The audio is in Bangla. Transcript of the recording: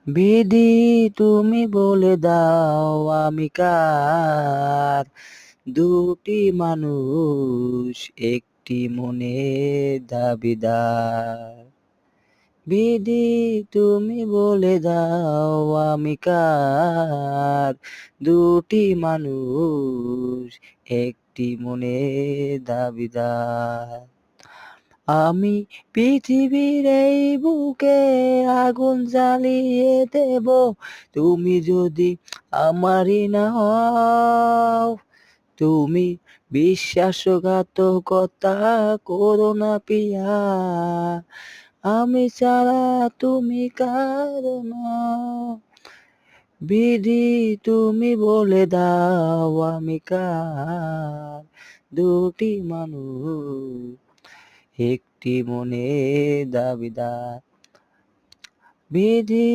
বিধি তুমি বলে দাও আমি কার, দুটি মানুষ একটি মনের দাবিদার। বিধি তুমি বলে দাও আমি কার, দুটি মানুষ একটি মনের দাবিদার। আমি পৃথিবীর এই বুকে আগুন জ্বালিয়ে দেব, তুমি যদি আমারই না হও। তুমি বিশ্বাসঘাতকতা করো না পিয়া, আমি ছাড়া তুমি কারো নও। বিধি তুমি বলে দাও আমি কার, দুটি মানুষ একটি মনের দাবিদার। বিধি